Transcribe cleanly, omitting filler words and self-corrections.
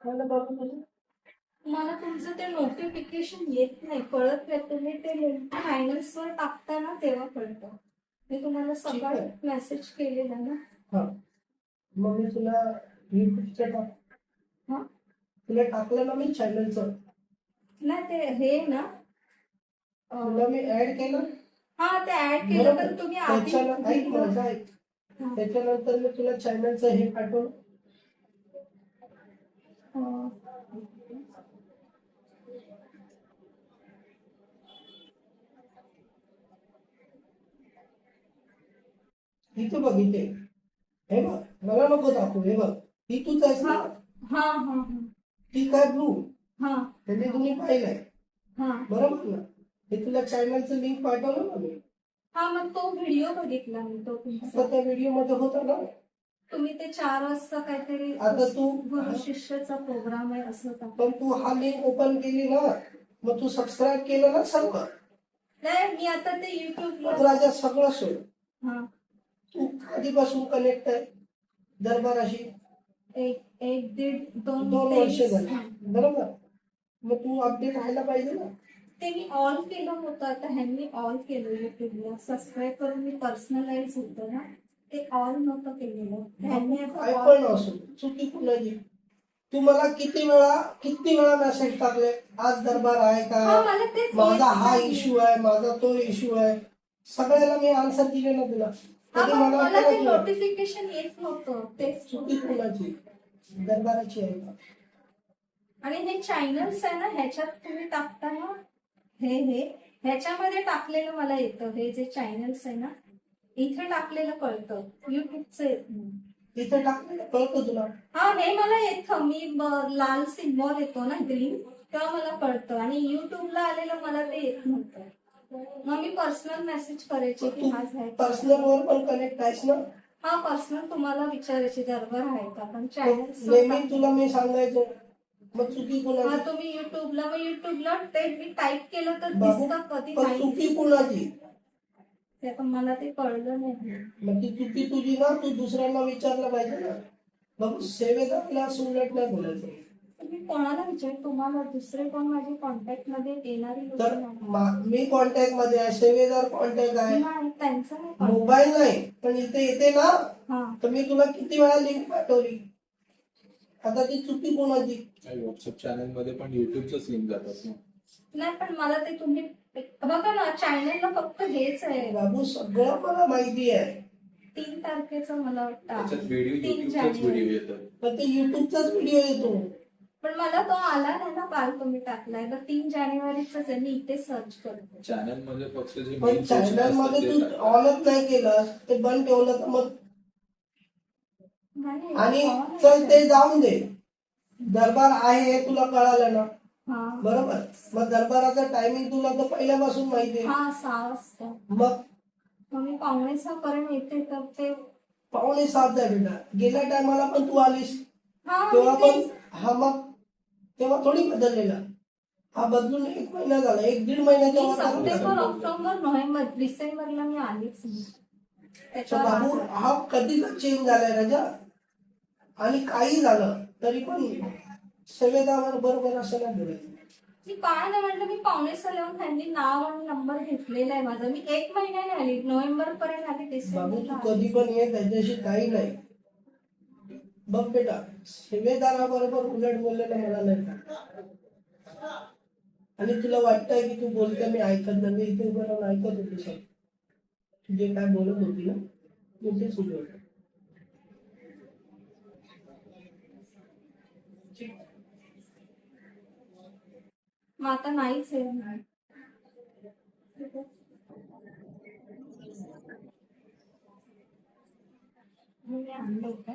मला बघू तुझं. मला तुमचं ते नोटिफिकेशन येत नाही, कळत नाही. तुम्ही ते फायनल्सवर टाकता ना तेव्हा कळतं. मी तुम्हाला सकाळी मेसेज केलेला ना. हा, मग मी तुला युट्यूबचं हा, तुला टाकलं ना मी चॅनलचं. नाही ते हे ना, तुला मी ऍड केलं. हा ते ऍड केलं, पण तुम्ही आधी त्याच्यानंतर मी तुला चॅनलचं हे पाठवलं. इथे बघ, इथे हे बघ, मला नको दाखवू. हे बघ, ती तूच आहेस ना. हा हा ती काय तू. हा, म्हणजे तुम्ही पाहिलंय हा बरोबर ना. हे तुला चॅनलचं लिंक पाठवलं ना मी. हा, मग तो व्हिडिओ बघितला मी, तो तुमचा. त्या व्हिडिओ मध्ये होता ना तुम्ही ते 4 वाजता काहीतरी आता तू गुरु शिष्याचा प्रोग्राम आहे असं होता. पण तू हा लिंक ओपन केली ना, मग तू सबस्क्राईब केलं ना सर्व. नाही, मी आता ते युट्यूबला राजा सगळं सोड. हा, तू कधीपासून कनेक्ट आहे दरबाराशी? एक दीड 2 वर्ष झाली बरोबर. मग तू अपडेट व्हायला पाहिजे ना. ते मी ऑल केलं होतं, आता ह्यांनी ऑल केलं युट्यूबला. सबस्क्राईब करून मी पर्सनलाइज होतं ना, ते ऑल नव्हतं केलेलं. काय पण असो, चुकी कुणाची. तू मला किती वेळा मेसेज टाकले, आज दरबार आहे का, माझा हा इश्यू आहे, माझा तो इश्यू आहे. सगळ्याला मी आन्सर दिले ना तुला. कधी मला ते नोटिफिकेशन येत नव्हतं. तेच चुकी कुणाची, दरबाराची आहे का? आणि हे चॅनल्स आहे ना, ह्याच्यात तुम्ही टाकता ना, ह्याच्यामध्ये टाकलेलं मला येतं. हे जे चॅनल्स आहे ना, इथे टाकलेलं कळतं, युट्यूबचं येत नाही. इथे टाकलेलं कळतं तुला? हा, हे मला येतं. मी लाल सिम्बॉल येतो ना, ग्रीन, तेव्हा मला कळतं. आणि युट्यूबला आलेलं मला ते येत नव्हतं. मग मी पर्सनल मेसेज करायचे की आज आहे. पर्सनल वर पण कनेक्ट आहेस ना? हा, पर्सनल तुम्हाला विचारायचे दरबार आहे का, पण चॅनल नेहमी तुला मी सांगायचो. मग चुकी कुणाची? तुम्ही युट्यूबला ते मी टाईप केलं तर दिसतं, कधी नाही. चुकी कुणाची? ते पण मला ते कळलं नाही. मग ती चुकी तुझी ना, तू दुसऱ्यांना विचारलं पाहिजे ना. मग सेवेदाराला उलट नाही बोलायचं. मी कोणाला विचार, तुम्हाला दुसरे कोण माझे कॉन्टॅक्ट मध्ये येणारी? तर मी कॉन्टॅक्ट मध्ये आहे, सेवेदार कॉन्टॅक्ट आहे. त्यांचं मोबाईल नाही, पण इथे येते ना. तर मी तुला किती वेळा लिंक पाठवली. आता ती चुकी कोणाची? व्हॉट्सअप चॅनल मध्ये पण युट्यूबच लिंक जातात ना. नाही, पण मला ते तुम्ही बघा ना, चॅनलला फक्त हेच आहे बाबू, सगळं मला माहिती आहे. 3 तारखेचं मला वाटतं. व्हिडिओ येतो, पण ते युट्यूबचाच व्हिडिओ येतो. पण मला तो आला नाही ना, काल तुम्ही टाकलाय तर 3 जानेवारीच आहे. मी इथे सर्च करतो चॅनल मध्ये. फक्त जे पण चॅनल मध्ये तू ऑनच नाही केलं, ते बंद ठेवलं तर मग. आणि चल ते जाऊन दे, दरबार आहे हे तुला कळालं ना बरोबर. मग दरबाराचा टायमिंग तुला तर पहिल्यापासून माहिती आहे. 6 वाजता. मग मी 5:45 पर्यंत येते, तर ते 6:45 आहे बेटा. गेल्या टायमाला पण तू आलीस तेव्हा पण. हा, मग तेव्हा थोडी बदललेला. हा बदलून 1 महिना झाला, 1-1.5 महिन्याच्या. सप्टेंबर, ऑक्टोबर, नोव्हेंबर, डिसेंबरला मी आलीच नाही. बाबू, हा कधीचा चेंज झालाय राजा. आणि काही झालं तरी पण सेवेदार बरोबर असं नाही बोलायचं. मी काय नाही म्हटलं, मी 5:45 येऊन त्यांनी नाव आणि नंबर घेतलेला आहे माझा. मी 1 महिन्याने आली, नोव्हेंबर पर्यंत आली, बाबू डिसेंबर. तू कधी पण ये, त्याच्याशी काही नाही. बघ बेटा, सेवेदाराबरोबर उलट बोललेलं मला नाही. आणि तुला वाटतंय की तू बोलते मी ऐकत नाही. मी इथे उभं राहून ऐकत होती सर, तुझे काय बोलत होती ना, मी तेच उभं. मग आता नाहीच आहे. मी आणलं होतं.